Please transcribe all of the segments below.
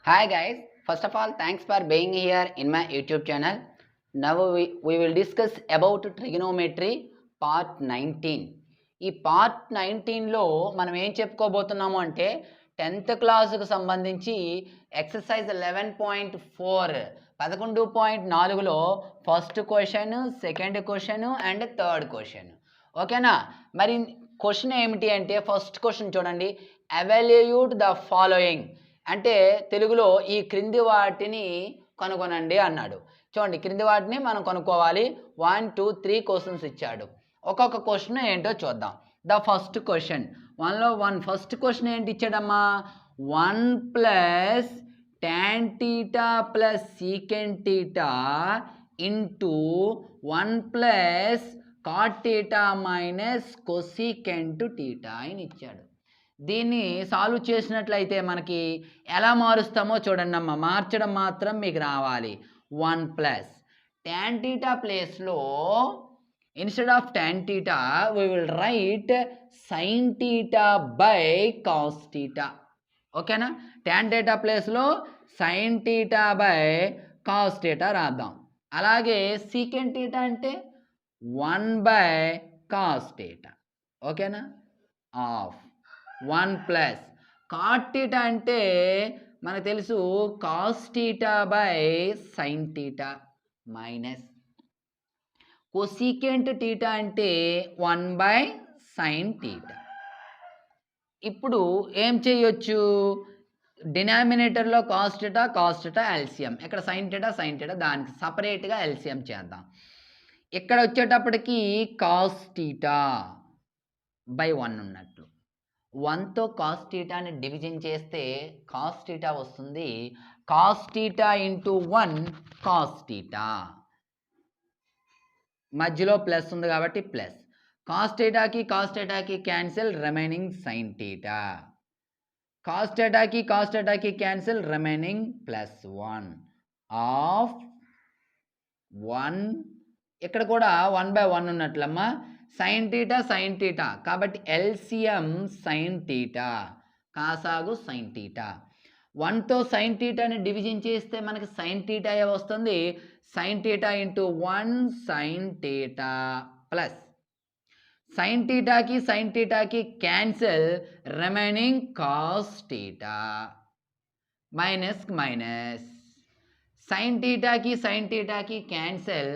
Hi guys, first of all thanks for being here in my YouTube channel. Now we will discuss about trigonometry part 19. ఈ part 19లో మనం ఏం చెప్పుకోబోతున్నాము అంటే 10th క్లాస్కు సంబంధించి exercise 11.4 11.4లో first question, second question and third question. ఓకేనా? మరి question ఏమిటి అంటే ఫస్ట్ క్వశ్చన్ చూడండి, ఎవాల్యూట్ ద ఫాలోయింగ్ అంటే తెలుగులో ఈ క్రింది వాటిని కనుగొనండి అన్నాడు. చూడండి, క్రింది వాటిని మనం కనుక్కోవాలి. 1 2 3 క్వశ్చన్స్ ఇచ్చాడు. ఒక్కొక్క క్వశ్చన్ ఏంటో చూద్దాం. The first question first question ఏంటి ఇచ్చాడమ్మా? 1 plus tan theta plus secant theta into 1 plus cot theta minus cosecant theta అని ఇచ్చాడు. దీన్ని సాల్వ్ చేసినట్లయితే మనకి ఎలా మారుస్తామో చూడండి అమ్మ. మార్చడం మాత్రం మీకు రావాలి. 1 ప్లస్ tan theta ప్లేస్లో instead of tan theta we will write sin theta by cos theta. ఓకేనా? tan theta ప్లేస్లో sin theta by cos theta రాద్దాం. అలాగే secant theta అంటే 1 by cos theta. ఓకేనా? ఆఫ్ 1 ప్లస్ cot theta అంటే మనకు తెలుసు cos theta by sin theta minus cosecant theta అంటే 1 by sin theta. ఇప్పుడు ఏం చేయొచ్చు? డినామినేటర్లో cos theta ఎల్సిఎం, ఇక్కడ sin theta దానికి సపరేట్గా ఎల్సిఎం చేద్దాం. ఇక్కడ వచ్చేటప్పటికి cos theta by 1 ఉన్నట్లు. 1తో cos thetaని డివిజన్ చేస్తే cos theta వస్తుంది. cos theta into 1 cos theta, మధ్యలో ప్లస్ ఉంది కాబట్టి ప్లస్. cos thetaకి cancel, remaining sin theta. cos thetaకి క్యాన్సిల్, రిమైనింగ్ ప్లస్ 1 ఆఫ్ 1. ఇక్కడ కూడా 1 by 1 ఉన్నట్లమ్మా. sin theta కాబట్టి ఎల్సిఎం sin theta, కాసాగు sin theta. 1తో sin thetaని డివిజన్ చేస్తే మనకి sin theta వస్తుంది. sin theta into 1 sin theta plus sin thetaకి cancel, remaining cos theta minus sin thetaకి క్యాన్సిల్,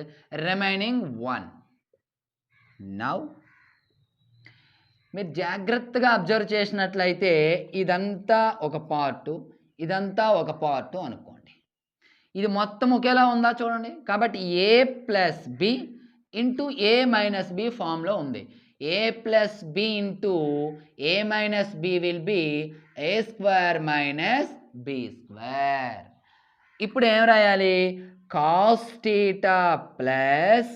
రిమైనింగ్ 1. నౌ మీరు జాగ్రత్తగా అబ్జర్వ్ చేసినట్లయితే ఇదంతా ఒక పార్టు, ఇదంతా ఒక పార్టు అనుకోండి. ఇది మొత్తం ఒకేలా ఉందా చూడండి. కాబట్టి A plus B into A minus B ఫామ్లో ఉంది. A plus B into A minus B will be A square minus B square. ఇప్పుడు ఏం రాయాలి? cos theta plus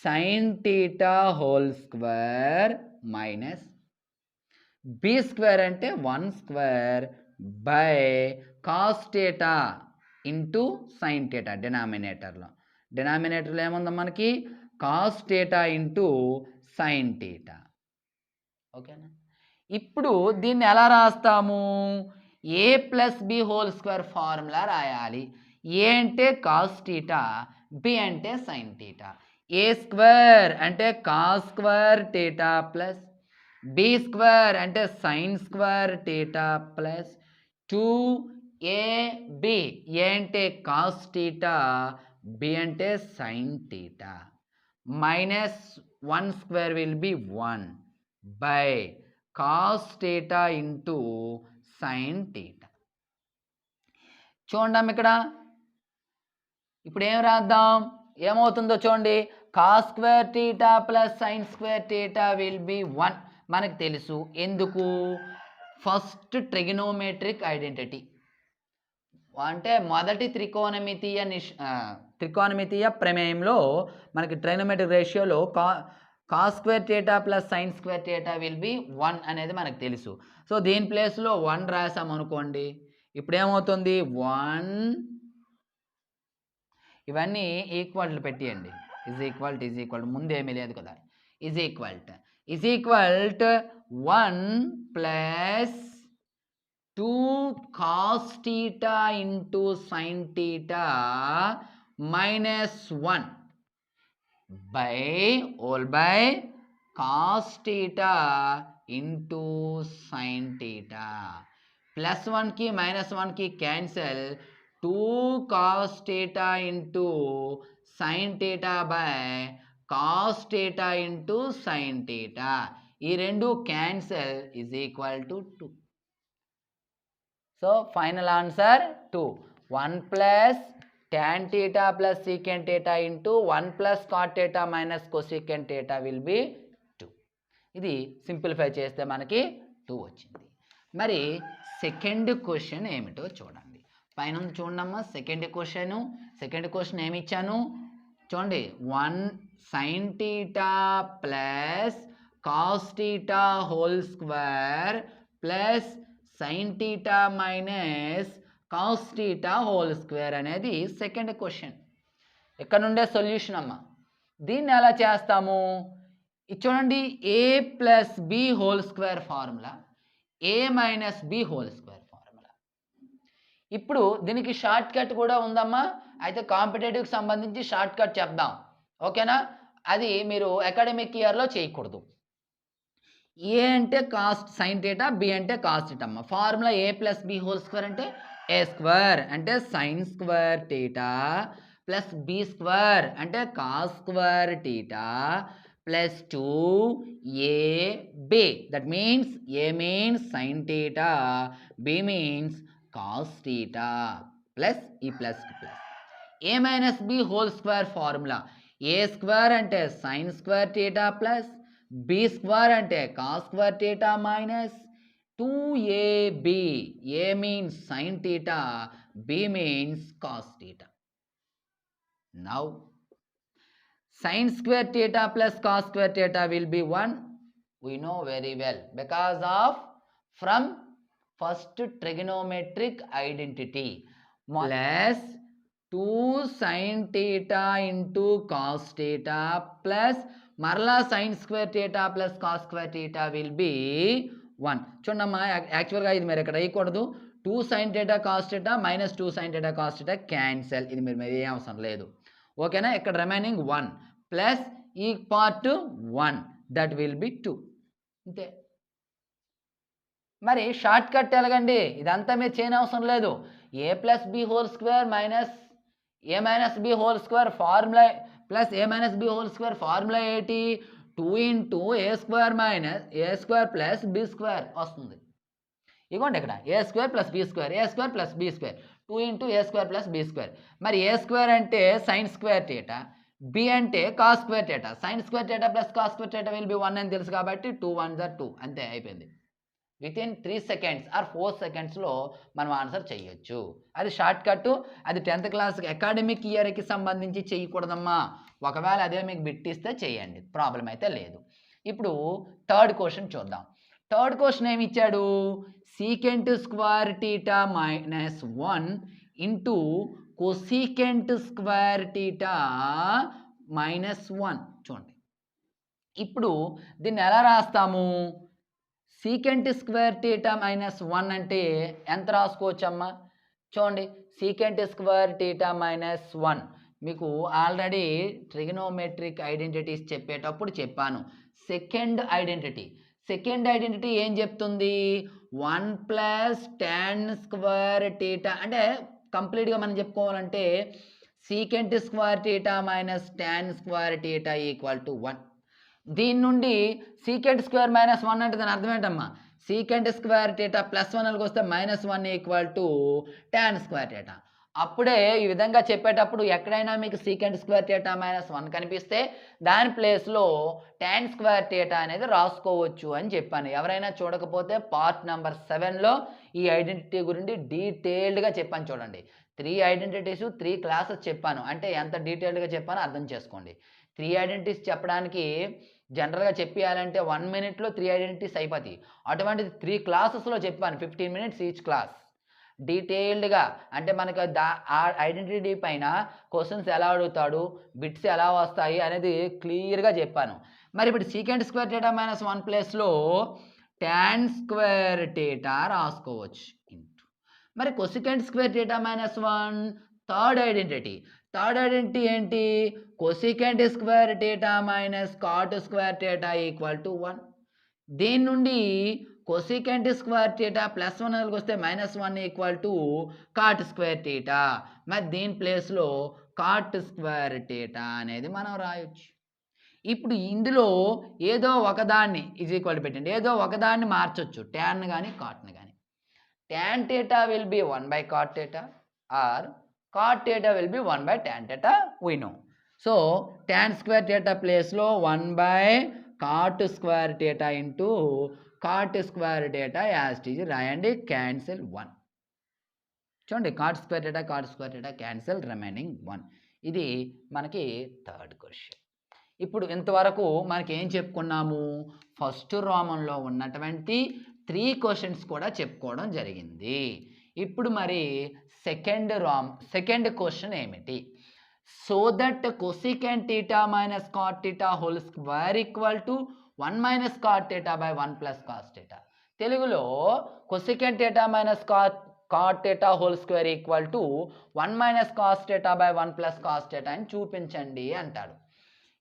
sin theta whole square minus B square అంటే 1 square by cos theta into sin theta. డినామినేటర్లో ఏముందో మనకి cos theta into sin theta. ఓకేనా? ఇప్పుడు దీన్ని ఎలా రాస్తాము? A plus B whole square formula రాయాలి. ఏ అంటే cos theta, బి అంటే sin theta. ఏ స్క్వేర్ అంటే cos square theta plus B square అంటే sin square theta plus 2ab. A అంటే cos theta, బి అంటే sin theta minus 1 square will be 1 by cos theta into sin theta. చూడండి ఇక్కడ ఇప్పుడు ఏం రాద్దాం? ఏమవుతుందో చూడండి. cos square theta plus sin square theta will be 1 మనకు తెలుసు. ఎందుకు? ఫస్ట్ ట్రిగనోమెట్రిక్ ఐడెంటిటీ అంటే మొదటి త్రికోణమితీయ ప్రమేయంలో మనకి ట్రిగనోమెట్రిక్ రేషియోలో cos square theta plus sin square theta will be 1 అనేది మనకు తెలుసు. సో దీని ప్లేస్లో 1 రాసాం అనుకోండి. ఇప్పుడు ఏమవుతుంది? 1 ఇవన్నీ ఈక్వల్ పెట్టేయండి. ఈజ్ ఈక్వల్ ముందు ఏమీ లేదు కదా. Is equal 1 plus 2 cos theta into sin theta minus 1 by cos theta into sin theta. Plus 1 की minus 1 की cancel, 2 cos theta into sin theta by cos theta into sin theta. ఈ రెండు cancel is equal to 2. So final answer 2. 1 plus tan theta plus secant theta into 1 plus cot theta minus cosecant theta will be 2. ఇది simplify చేస్తే మనకి 2 వచ్చింది. మరి second question ఏమిటో చూడండి. పైన చూడమ్మా సెకండ్ క్వశ్చన్ ఏమి ఇచ్చాను చూడండి. 1 sin theta plus cos theta whole square plus sin theta minus cos theta whole square అనేది సెకండ్ క్వశ్చన్. ఇక్కడ నుండే సొల్యూషన్ అమ్మా. దీన్ని ఎలా చేస్తాము చూడండి. a plus b whole square formula, a minus b whole square formula. ఇప్పుడు దీనికి షార్ట్ కట్ కూడా ఉందమ్మా. అయితే కాంపిటేటివ్కి సంబంధించి షార్ట్ కట్ చెప్దాం, ఓకేనా. అది మీరు అకాడమిక్ ఇయర్లో చేయకూడదు. ఏ అంటే కాస్ట్ సైన్ థీటా, బి అంటే కాస్ట్ థీటా అమ్మ. Formula A plus B whole square అంటే ఏ స్క్వేర్ అంటే sine square theta plus B square అంటే cos square theta plus 2ab. That means A means sine theta, B means cos theta plus ఈ plus plus A minus B whole square formula. A square అంటే sine square theta plus B square అంటే cos square theta minus 2ab. A means sine theta, B means cos theta. Now sin square theta plus cos square theta will be 1. We know very well because of from first trigonometric identity. Plus 2 sin theta into cos theta plus marla sin square theta plus cos square theta will be 1. చూడమ్మా యాక్చువల్గా ఇది మీరు ఇక్కడ వేయకూడదు. 2 sin theta cos theta minus 2 sin theta cos theta cancel. ఇది మీరు ఏం అవసరం లేదు, ఓకేనా. ఇక్కడ రిమైనింగ్ 1 ప్లస్ ఈ పార్ట్ 1 దట్ విల్ బి 2 అంతే. మరి షార్ట్ కట్ ఎలాగండి, ఇదంతా మీరు చేయని అవసరం లేదు. A plus B whole square minus A minus B whole square formula plus A minus B whole square formula ఏంటి, 2 into A square minus A square plus B square వస్తుంది. ఇగోండి ఇక్కడ A square plus B square, A square plus B square, 2 into A square plus B square. మరి A square అంటే sine square theta, B అంటే cos square theta. Sine square theta plus cos square theta will be 1 అని తెలుసు కాబట్టి 2 1s are 2 అంతే అయిపోయింది. Within 3 seconds are 4 secondsలో మనం answer చేయొచ్చు. అది షార్ట్ కట్. అది 10th క్లాస్ అకాడమిక్ ఇయర్కి సంబంధించి చేయకూడదమ్మా. ఒకవేళ అదే మీకు బిట్టిస్తే చేయండి, ప్రాబ్లం అయితే లేదు. ఇప్పుడు థర్డ్ క్వశ్చన్ చూద్దాం. థర్డ్ క్వశ్చన్ ఏమి ఇచ్చాడు, secant square theta minus 1 into cosecant square theta minus 1. చూడండి ఇప్పుడు దీన్ని ఎలా రాస్తాము. సీకెంట్ స్క్వేర్ థీటా మైనస్ 1 అంటే ఎంత రాసుకోవచ్చమ్మా. చూడండి సీకెంట్ స్క్వేర్ థీటా మైనస్ 1 మీకు ఆల్రెడీ ట్రిగనోమెట్రిక్ ఐడెంటిటీస్ చెప్పేటప్పుడు చెప్పాను. సెకండ్ ఐడెంటిటీ ఏం చెప్తుంది, 1 ప్లస్ tan స్క్వేర్ థీటా అంటే కంప్లీట్గా మనం చెప్పుకోవాలంటే secant square theta minus tan square theta equal to 1. దీని నుండి సీకెంట్ స్క్వేర్ మైనస్ 1 అంటే దాని అర్థం ఏంటమ్మా, సీకెంట్ స్క్వేర్ థీటా ప్లస్ 1 వస్తే minus 1 equal to tan square theta. అప్పుడే ఈ విధంగా చెప్పేటప్పుడు ఎక్కడైనా మీకు సీకెంట్ స్క్వేర్ థీటా మైనస్ 1 కనిపిస్తే దాని ప్లేస్లో tan స్క్వేర్ థీటా అనేది రాసుకోవచ్చు అని చెప్పాను. ఎవరైనా చూడకపోతే పార్ట్ నెంబర్ 7లో ఈ ఐడెంటిటీ గురించి డీటెయిల్డ్గా చెప్పాను. చూడండి 3 ఐడెంటిటీస్ 3 క్లాసెస్ చెప్పాను. అంటే ఎంత డీటెయిల్డ్గా చెప్పానో అర్థం చేసుకోండి. 3 ఐడెంటిటీస్ చెప్పడానికి జనరల్గా చెప్పాలంటే 1 minute 3 ఐడెంటిటీస్ అయిపోతాయి. అటువంటిది 3 క్లాసెస్లో చెప్పాను, 15 minutes ఈచ్ క్లాస్ డీటెయిల్డ్గా. అంటే మనకు ఆ ఐడెంటిటీ పైన క్వశ్చన్స్ ఎలా అడుగుతాడు, బిట్స్ ఎలా వస్తాయి అనేది క్లియర్గా చెప్పాను. మరి ఇప్పుడు సీకెంట్ స్క్వేర్ థీటా మైనస్ 1 ప్లేస్లో ట్యాన్ స్క్వేర్ టీటా రాసుకోవచ్చు ఇంటూ మరి cosecant square theta -1 third identity ఏంటి cosecant square theta minus cot square theta equal to 1 దీని నుండి కొసికెంట్ స్క్వేర్ టీటా +1 వస్తే -1 equal to cot square theta మరి దీని ప్లేస్లో కాట్ స్క్వేర్ టీటా అనేది మనం రాయొచ్చు ఇప్పుడు ఇందులో ఏదో ఒకదాన్ని ఈక్వల్ పెట్టండి ఏదో ఒకదాన్ని మార్చొచ్చు ట్యాన్ కానీ కాట్ని కానీ tan theta will be 1/cot theta or cot theta will be 1/tan theta we know. So tan square theta ప్లేస్లో 1/cot square theta into cot square theta as it is రాయండి cancel 1 చూడండి cot square theta cancel remaining 1 ఇది మనకి third question ఇప్పుడు ఇంతవరకు మనకి ఏం చెప్పుకున్నాము ఫస్ట్ రోమంలో ఉన్నటువంటి 3 క్వశ్చన్స్ కూడా చెప్పుకోవడం జరిగింది ఇప్పుడు మరి సెకండ్ క్వశ్చన్ ఏమిటి so that cosecant theta minus cot theta whole square equal to 1 - cot theta by 1 + cos theta తెలుగులో cosecant theta minus cot theta whole square equal to 1 - cos theta by 1 + cos theta అని చూపించండి అంటాడు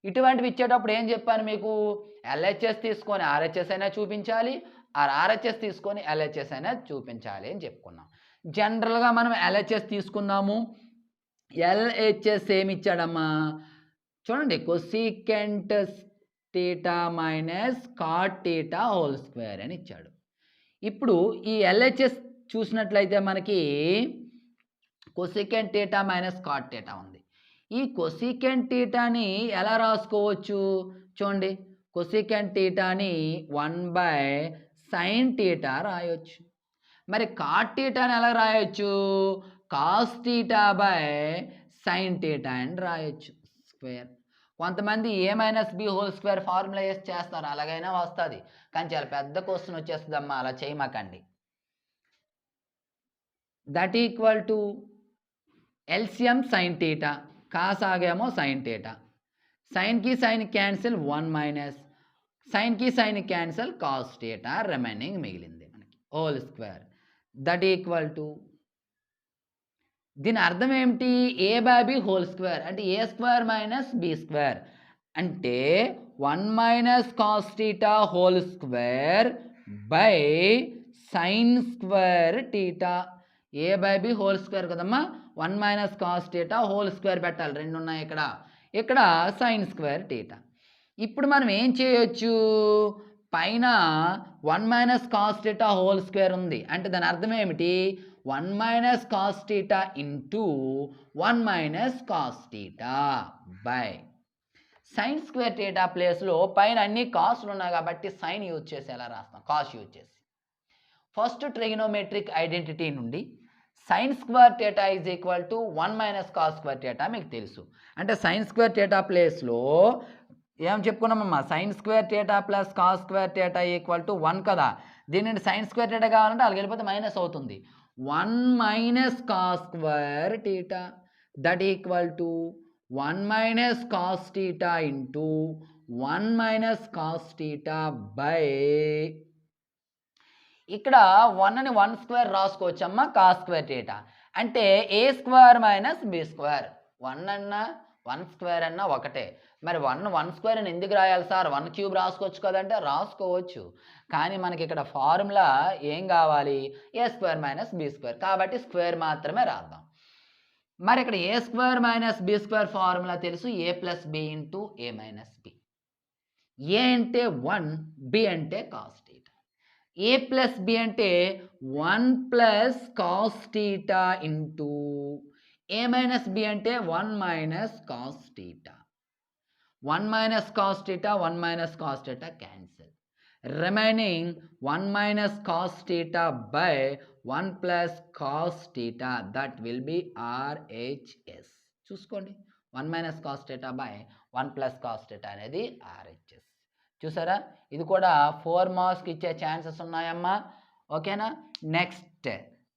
ఇటువంటివి ఇచ్చేటప్పుడు ఏం చెప్పాను మీకు LHS తీసుకొని RHS అయినా చూపించాలి RHS తీసుకొని LHS అయినా చూపించాలి అని చెప్పుకున్నాం జనరల్గా మనం LHS తీసుకుందాము LHS ఏమి ఇచ్చాడమ్మా చూడండి cosecant theta minus cot theta whole square అని ఇచ్చాడు ఇప్పుడు ఈ LHS చూసినట్లయితే మనకి cosecant theta minus cot theta ఉంది ఈ కొసికెంట్ టీటాని ఎలా రాసుకోవచ్చు చూడండి కొసికెంట్ టీటాని 1/sin టీటా రాయొచ్చు మరి కాట్ టీటాని ఎలా రాయొచ్చు cos theta by sine theta అని రాయొచ్చు స్క్వేర్ కొంతమంది A-B హోల్ స్క్వేర్ ఫార్ములా వేసి చేస్తారు అలాగైనా వస్తుంది కానీ చాలా పెద్ద క్వశ్చన్ వచ్చేస్తుందమ్మా అలా చేయమాకండి that equal to LCM sine theta cos ఆగేమో సైన్ టీటా సైన్కి సైన్ క్యాన్సిల్ 1 - సైన్కి sine cancel cos theta remaining మిగిలింది మనకి whole square that equal to దీని అర్థం ఏమిటి A/B హోల్ స్క్వేర్ అంటే A² - B² అంటే 1 - cos theta whole square by sine square theta A/B whole square కదమ్మా 1 - cos theta హోల్ స్క్వేర్ పెట్టాలి రెండు ఉన్నాయి ఇక్కడ సైన్ స్క్వేర్ టీటా ఇప్పుడు మనం ఏం చేయొచ్చు పైన 1 - cos theta హోల్ స్క్వేర్ ఉంది అంటే దాని అర్థం ఏమిటి 1 - cos theta into 1 - cos theta by sine square theta ప్లేస్లో పైన అన్ని కాస్లు ఉన్నాయి కాబట్టి సైన్ యూజ్ చేసి ఎలా రాస్తాం కాస్ యూజ్ చేసి ఫస్ట్ ట్రిగనోమెట్రిక్ ఐడెంటిటీ నుండి sine square theta is equal to 1 - cos square theta మీకు తెలుసు అంటే సైన్ స్క్వేర్ టీటా ప్లేస్లో ఏం చెప్పుకున్నామమ్మా sine square theta plus cos square theta equal to 1 కదా దీని నుండి సైన్ స్క్వేర్ టీటా కావాలంటే అలాగే వెళ్ళిపోతే మైనస్ అవుతుంది 1 - cos square theta that equal to 1 - cos theta into 1 - cos theta by ఇక్కడ 1 ని 1 స్క్వేర్ రాసుకోవచ్చమ్మా కాస్ స్క్వేర్ టీటా అంటే A² - B² 1 అన్నా 1 స్క్వేర్ అన్నా ఒకటే మరి 1 స్క్వేర్ అని ఎందుకు రాయాలి సార్ 1³ రాసుకోవచ్చు కదంటే రాసుకోవచ్చు కానీ మనకి ఇక్కడ ఫార్ములా ఏం కావాలి A² - B² కాబట్టి స్క్వేర్ మాత్రమే రాద్దాం మరి ఇక్కడ A² - B² ఫార్ములా తెలుసు A + B into A - B A అంటే 1 B అంటే కాస్ టీటా A + B అంటే 1 + cos theta into A - B అంటే 1 - cos theta 1 - cos theta 1 - cos theta cancel remaining 1 - cos theta by 1 + cos theta that will be RHS చూసుకోండి 1 - cos theta by 1 + cos theta అనేది RHS చూసారా ఇది కూడా 4 మార్క్స్కి ఇచ్చే chances ఉన్నాయమ్మా ఓకేనా నెక్స్ట్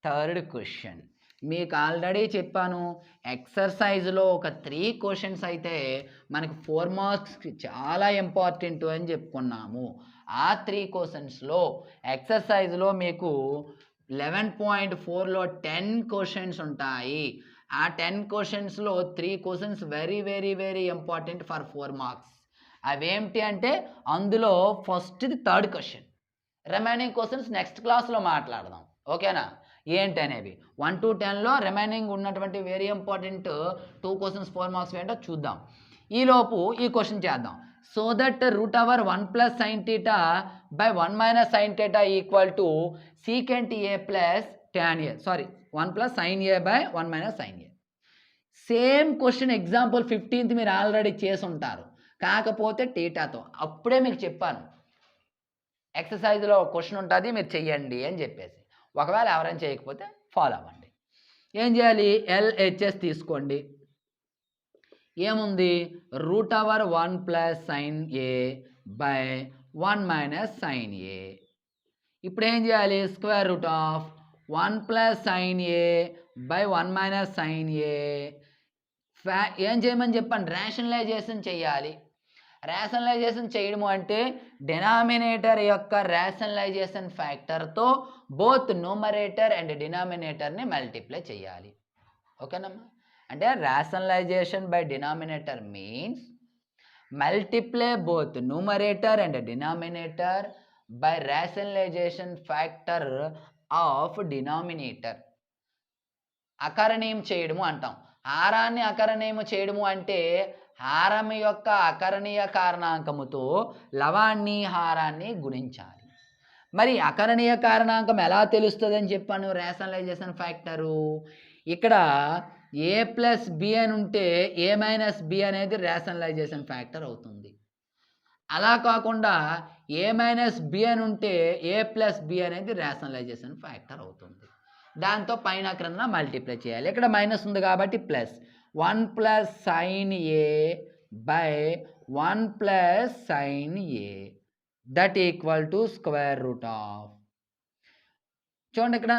థర్డ్ క్వశ్చన్ మీకు ఆల్రెడీ చెప్పాను ఎక్సర్సైజ్లో ఒక 3 క్వశ్చన్స్ అయితే మనకి 4 మార్క్స్కి చాలా ఇంపార్టెంట్ అని చెప్పుకున్నాము ఆ 3 క్వశ్చన్స్లో ఎక్సర్సైజ్లో మీకు 11.4లో 10 క్వశ్చన్స్ ఉంటాయి. ఆ 10 క్వశ్చన్స్లో 3 questions very very very important for 4 marks. అవేమిటి అంటే అందులో ఫస్ట్ది 3rd question, remaining questions next క్లాస్లో మాట్లాడదాం. ఓకేనా? ఏంటి అనేవి 1 to 10లో రిమైనింగ్ ఉన్నటువంటి వెరీ ఇంపార్టెంట్ 2 క్వశ్చన్స్ 4 మార్క్స్ ఏంటో చూద్దాం. ఈలోపు ఈ క్వశ్చన్ చేద్దాం. So that root over 1 + sin θ by 1 - sin θ equal to secant a plus tan a, sorry 1 + sin a by 1 - sin a. Same question example 15th మీరు already చేసి ఉంటారు, కాకపోతే టీటాతో. అప్పుడే మీకు చెప్పాను ఎక్సర్సైజ్లో క్వశ్చన్ ఉంటుంది మీరు చెయ్యండి అని చెప్పేసి. ఒకవేళ ఎవరైనా చేయకపోతే ఫాలో అవ్వండి. ఏం చేయాలి? LHS తీసుకోండి. ఏముంది? Route over 1 + sin a by 1 - sin a. ఇప్పుడు ఏం చేయాలి? Square root of 1 + sin a by 1 - sin a. ఏం చేయమని చెప్పండి? రేషనలైజేషన్ చేయాలి. రేషనలైజేషన్ చేయడము అంటే డినామినేటర్ యొక్క రేషనలైజేషన్ ఫ్యాక్టర్తో బోత్ న్యూమరేటర్ అండ్ డినామినేటర్ని మల్టిప్లై చేయాలి. ఓకేనమ్మా? అంటే rationalisation by denominator means multiply both numerator and denominator by rationalisation factor of denominator. అకరణీయం చేయడము అంటాం. హారాన్ని అకరణీయము చేయడము అంటే హారం యొక్క అకరణీయ కారణాంకముతో లవాన్ని హారాన్ని గుణించాలి. మరి అకరణీయ కారణాంకం ఎలా తెలుస్తుంది అని చెప్పాను? Rationalisation factor. ఇక్కడ a + b అని ఉంటే a - b అనేది రేషనలైజేషన్ ఫ్యాక్టర్ అవుతుంది. అలా కాకుండా a - b అని ఉంటే a + b అనేది రేషనలైజేషన్ ఫ్యాక్టర్ అవుతుంది. దాంతో పైన క్రింద మల్టిప్లై చేయాలి. ఇక్కడ మైనస్ ఉంది కాబట్టి plus 1 + sin a by 1 + sin a that equal to square root of. చూడండి ఇక్కడ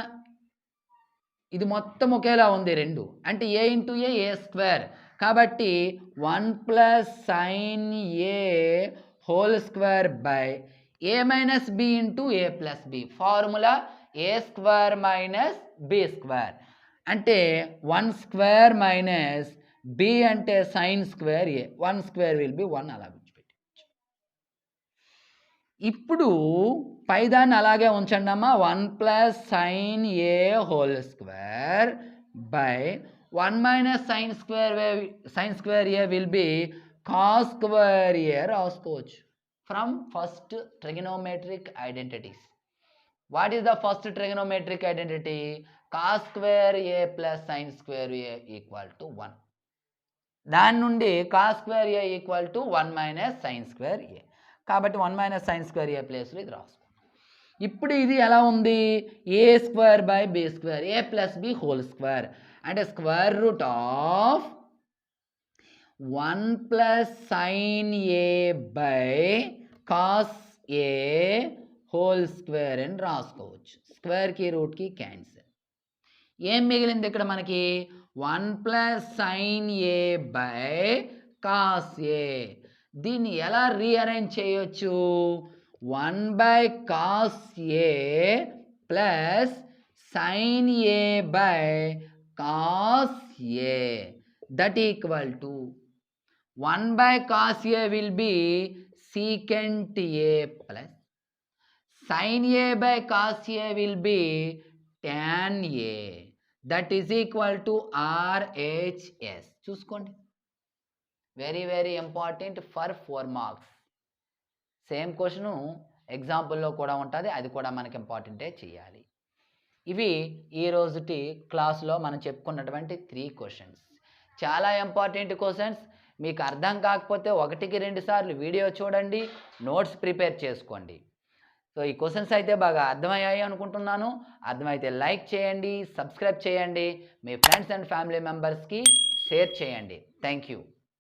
ఇది మొత్తం ఒకేలా ఉంది రెండు, అంటే a × a a స్క్వేర్ కాబట్టి 1 + sin a whole square by a - b × a + b. Formula a square minus b square అంటే 1 స్క్వేర్ మైనస్ b అంటే sin square a. 1 square will be 1. అలా విడిచిపెట్టచ్చు. ఇప్పుడు పైదాన్ని అలాగే ఉంచండి అమ్మా. 1 + sin a whole square by 1 - sin square a will B cos square a రాసుకోవచ్చు. From first trigonometric identities. What is the first trigonometric identity? Cos square a plus sin square a equal to 1. దాని నుండి cos square a equal to 1 - sin square a. కాబట్టి 1 - sin square a ప్లేస్లో ఇది రాసుకుందాం. ఇప్పుడు ఇది ఎలా ఉంది? a square by b square, a + b whole square అంటే square root of 1 + sin a by cos a whole square అని రాసుకోవచ్చు. స్క్వేర్కి రూట్కి క్యాన్సిల్. ఏం మిగిలింది ఇక్కడ మనకి? 1 + sin a by cos a. దీన్ని ఎలా రీఅరేంజ్ చేయొచ్చు? 1/cos a plus sin a by cos a that equal to 1/cos a will be secant a plus sin a by cos a will be tan a. That is equal to RHS. చూసుకోండి, very very important for 4 marks. Same question ఎగ్జాంపుల్లో కూడా ఉంటుంది, అది కూడా మనకి ఇంపార్టెంటే చేయాలి. ఇవి ఈ రోజుటి క్లాస్లో మనం చెప్పుకున్నటువంటి 3 క్వశ్చన్స్. చాలా ఇంపార్టెంట్ క్వశ్చన్స్. మీకు అర్థం కాకపోతే 1కి 2 సార్లు వీడియో చూడండి, నోట్స్ ప్రిపేర్ చేసుకోండి. సో ఈ క్వశ్చన్స్ అయితే బాగా అర్థమయ్యాయి అనుకుంటున్నాను. అర్థమైతే లైక్ చేయండి, సబ్స్క్రైబ్ చేయండి, మీ ఫ్రెండ్స్ అండ్ ఫ్యామిలీ మెంబర్స్కి షేర్ చేయండి. Thank you.